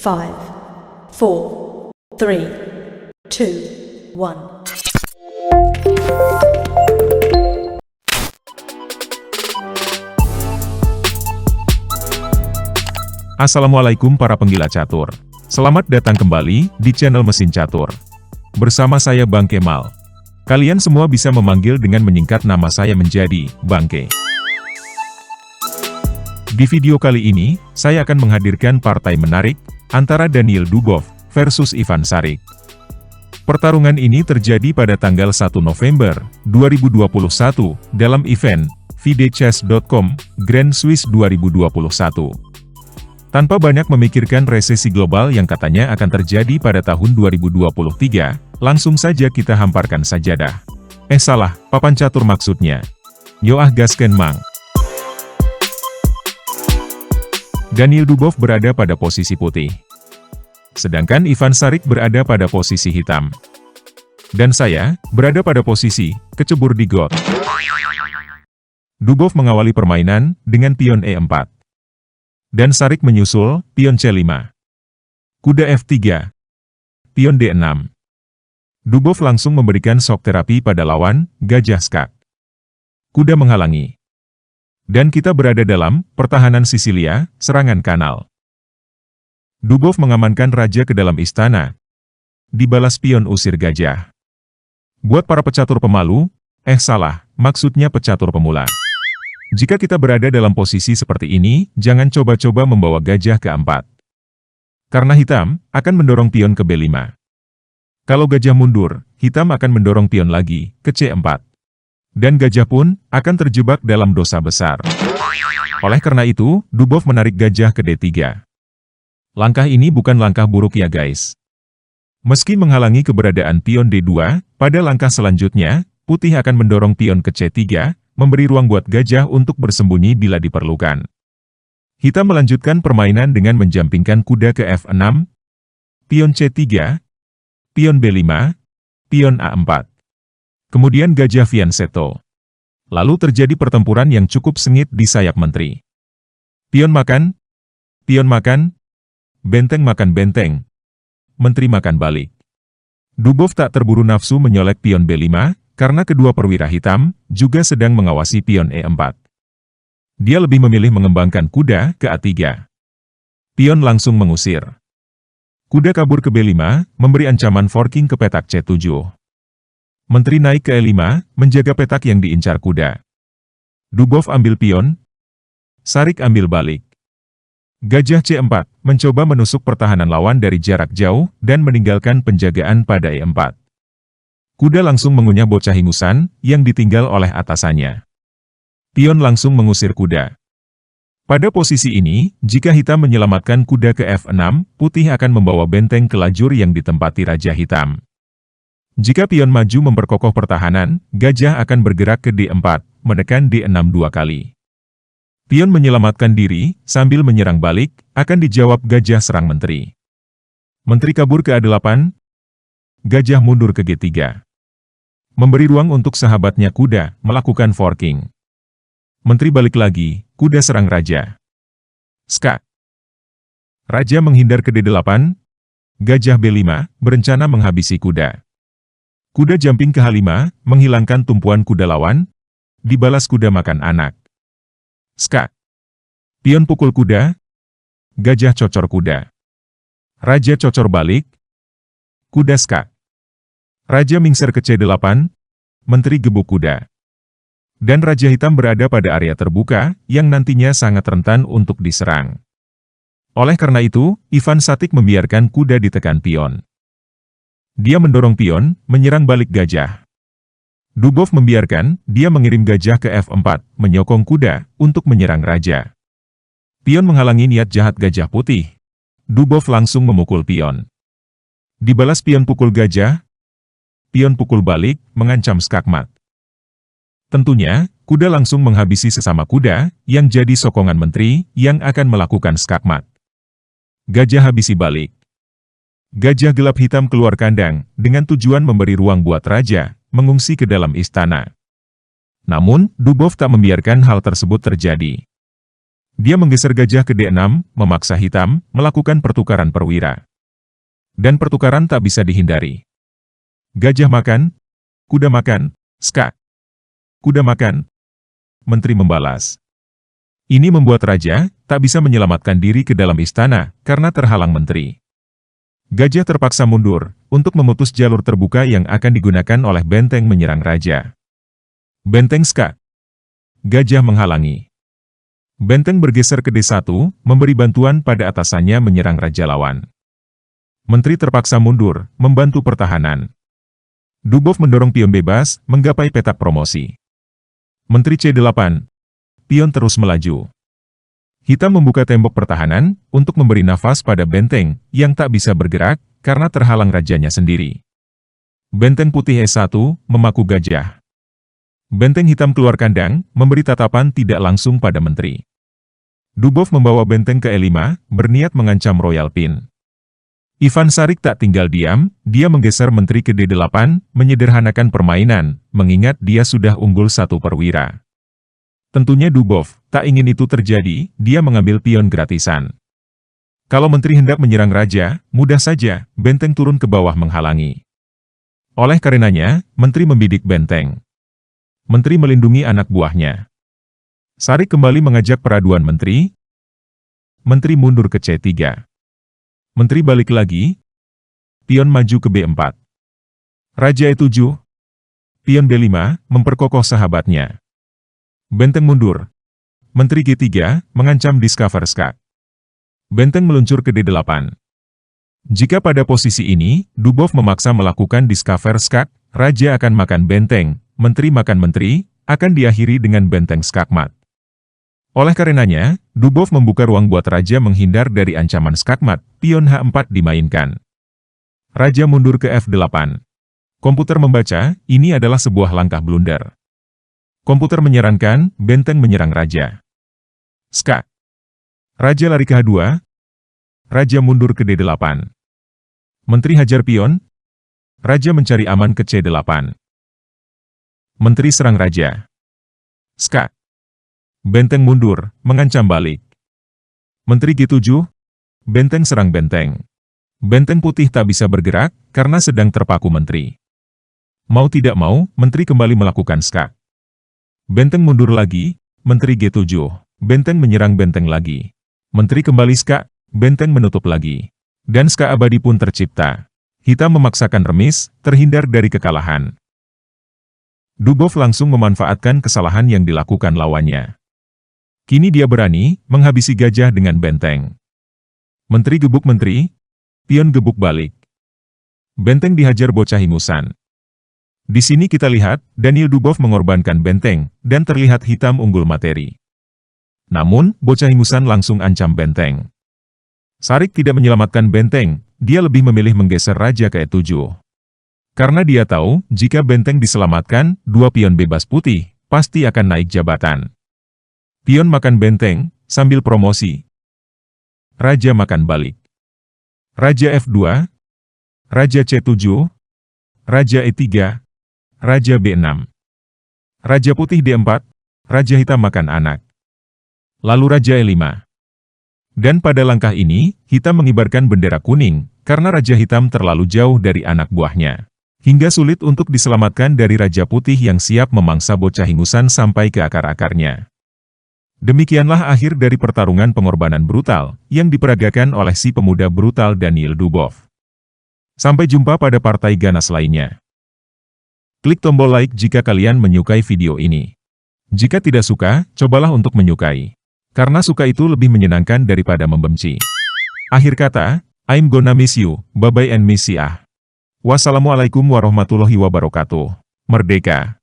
5, 4, 3, 2, 1. Assalamualaikum para penggila catur. Selamat datang kembali di channel Mesin Catur. Bersama saya Bang Kemal. Kalian semua bisa memanggil dengan menyingkat nama saya menjadi Bang Ke. Di video kali ini, saya akan menghadirkan partai menarik antara Daniel Dubov versus Ivan Šarić. Pertarungan ini terjadi pada tanggal 1 November 2021 dalam event VideChess.com Grand Swiss 2021. Tanpa banyak memikirkan resesi global yang katanya akan terjadi pada tahun 2023, langsung saja kita hamparkan sajadah. Salah, papan catur maksudnya. Yoah gasken mang. Daniel Dubov berada pada posisi putih. Sedangkan Ivan Šarić berada pada posisi hitam. Dan saya, berada pada posisi, kecebur di got. Dubov mengawali permainan, dengan pion E4. Dan Šarić menyusul, pion C5. Kuda F3. Pion D6. Dubov langsung memberikan shock terapi pada lawan, gajah skak. Kuda menghalangi. Dan kita berada dalam, pertahanan Sisilia, serangan kanal. Dubov mengamankan raja ke dalam istana. Dibalas pion usir gajah. Buat para pecatur pemalu, salah, maksudnya pecatur pemula. Jika kita berada dalam posisi seperti ini, jangan coba-coba membawa gajah ke 4. Karena hitam, akan mendorong pion ke B5. Kalau gajah mundur, hitam akan mendorong pion lagi, ke C4. Dan gajah pun, akan terjebak dalam dosa besar. Oleh karena itu, Dubov menarik gajah ke D3. Langkah ini bukan langkah buruk ya guys. Meski menghalangi keberadaan pion D2, pada langkah selanjutnya, putih akan mendorong pion ke C3, memberi ruang buat gajah untuk bersembunyi bila diperlukan. Hitam melanjutkan permainan dengan menjampingkan kuda ke F6, pion C3, pion B5, pion A4. Kemudian gajah fianchetto. Lalu terjadi pertempuran yang cukup sengit di sayap menteri. Pion makan, benteng makan benteng, menteri makan balik. Dubov tak terburu nafsu menyolek pion B5, karena kedua perwira hitam juga sedang mengawasi pion E4. Dia lebih memilih mengembangkan kuda ke A3. Pion langsung mengusir. Kuda kabur ke B5, memberi ancaman forking ke petak C7. Menteri naik ke E5, menjaga petak yang diincar kuda. Dubov ambil pion, Šarić ambil balik. Gajah C4, mencoba menusuk pertahanan lawan dari jarak jauh, dan meninggalkan penjagaan pada E4. Kuda langsung mengunyah bocah ingusan, yang ditinggal oleh atasannya. Pion langsung mengusir kuda. Pada posisi ini, jika hitam menyelamatkan kuda ke F6, putih akan membawa benteng ke lajur yang ditempati raja hitam. Jika pion maju memperkokoh pertahanan, gajah akan bergerak ke D4, menekan D6 2 kali. Pion menyelamatkan diri, sambil menyerang balik, akan dijawab gajah serang menteri. Menteri kabur ke A8, gajah mundur ke G3. Memberi ruang untuk sahabatnya kuda, melakukan forking. Menteri balik lagi, kuda serang raja. Skak. Raja menghindar ke D8, gajah B5, berencana menghabisi kuda. Kuda jumping ke H5, menghilangkan tumpuan kuda lawan, dibalas kuda makan anak. Skak. Pion pukul kuda, gajah cocor kuda. Raja cocor balik, kuda skak. Raja mingser ke C8, menteri gebuk kuda. Dan raja hitam berada pada area terbuka, yang nantinya sangat rentan untuk diserang. Oleh karena itu, Ivan Šarić membiarkan kuda ditekan pion. Dia mendorong pion, menyerang balik gajah. Dubov membiarkan, dia mengirim gajah ke F4, menyokong kuda, untuk menyerang raja. Pion menghalangi niat jahat gajah putih. Dubov langsung memukul pion. Dibalas pion pukul gajah, pion pukul balik, mengancam skakmat. Tentunya, kuda langsung menghabisi sesama kuda, yang jadi sokongan menteri, yang akan melakukan skakmat. Gajah habisi balik. Gajah gelap hitam keluar kandang, dengan tujuan memberi ruang buat raja, mengungsi ke dalam istana. Namun, Dubov tak membiarkan hal tersebut terjadi. Dia menggeser gajah ke D6, memaksa hitam melakukan pertukaran perwira. Dan pertukaran tak bisa dihindari. Gajah makan, kuda makan, skak. Kuda makan. Menteri membalas. Ini membuat raja tak bisa menyelamatkan diri ke dalam istana karena terhalang menteri. Gajah terpaksa mundur untuk memutus jalur terbuka yang akan digunakan oleh benteng menyerang raja. Benteng skak. Gajah menghalangi. Benteng bergeser ke D1, memberi bantuan pada atasannya menyerang raja lawan. Menteri terpaksa mundur, membantu pertahanan. Dubov mendorong pion bebas, menggapai petak promosi. Menteri C8. Pion terus melaju. Hitam membuka tembok pertahanan, untuk memberi nafas pada benteng, yang tak bisa bergerak, karena terhalang rajanya sendiri. Benteng putih E1, memaku gajah. Benteng hitam keluar kandang, memberi tatapan tidak langsung pada menteri. Dubov membawa benteng ke E5, berniat mengancam Royal Pin. Ivan Sarik tak tinggal diam, dia menggeser menteri ke D8, menyederhanakan permainan, mengingat dia sudah unggul 1 perwira. Tentunya Dubov tak ingin itu terjadi, dia mengambil pion gratisan. Kalau menteri hendak menyerang raja, mudah saja, benteng turun ke bawah menghalangi. Oleh karenanya, menteri membidik benteng. Menteri melindungi anak buahnya. Sarik kembali mengajak peraduan menteri. Menteri mundur ke C3. Menteri balik lagi. Pion maju ke B4. Raja E7. Pion B5, memperkokoh sahabatnya. Benteng mundur. Menteri G3, mengancam discover skak. Benteng meluncur ke D8. Jika pada posisi ini, Dubov memaksa melakukan discover skak, raja akan makan benteng. Menteri makan menteri, akan diakhiri dengan benteng skakmat. Oleh karenanya, Dubov membuka ruang buat raja menghindar dari ancaman skakmat, pion H4 dimainkan. Raja mundur ke F8. Komputer membaca, ini adalah sebuah langkah blunder. Komputer menyarankan, benteng menyerang raja. Skak. Raja lari ke H2. Raja mundur ke D8. Menteri hajar pion. Raja mencari aman ke C8. Menteri serang raja. Skak. Benteng mundur, mengancam balik. Menteri G7. Benteng serang benteng. Benteng putih tak bisa bergerak, karena sedang terpaku menteri. Mau tidak mau, menteri kembali melakukan skak. Benteng mundur lagi, menteri G7. Benteng menyerang benteng lagi. Menteri kembali skak, benteng menutup lagi. Dan skak abadi pun tercipta. Hitam memaksakan remis, terhindar dari kekalahan. Dubov langsung memanfaatkan kesalahan yang dilakukan lawannya. Kini dia berani menghabisi gajah dengan benteng. Menteri gebuk menteri, pion gebuk balik. Benteng dihajar bocah ingusan. Di sini kita lihat, Daniel Dubov mengorbankan benteng, dan terlihat hitam unggul materi. Namun, bocah ingusan langsung ancam benteng. Sarik tidak menyelamatkan benteng, dia lebih memilih menggeser raja ke E7. Karena dia tahu, jika benteng diselamatkan, 2 pion bebas putih, pasti akan naik jabatan. Pion makan benteng, sambil promosi. Raja makan balik. Raja F2. Raja C7. Raja E3. Raja B6. Raja putih D4. Raja hitam makan anak. Lalu Raja E5. Dan pada langkah ini, hitam mengibarkan bendera kuning, karena Raja hitam terlalu jauh dari anak buahnya. Hingga sulit untuk diselamatkan dari Raja Putih yang siap memangsa bocah ingusan sampai ke akar-akarnya. Demikianlah akhir dari pertarungan pengorbanan brutal, yang diperagakan oleh si pemuda brutal Daniel Dubov. Sampai jumpa pada partai ganas lainnya. Klik tombol like jika kalian menyukai video ini. Jika tidak suka, cobalah untuk menyukai. Karena suka itu lebih menyenangkan daripada membenci. Akhir kata, I'm gonna miss you, bye-bye and miss ya. Wassalamualaikum warahmatullahi wabarakatuh. Merdeka!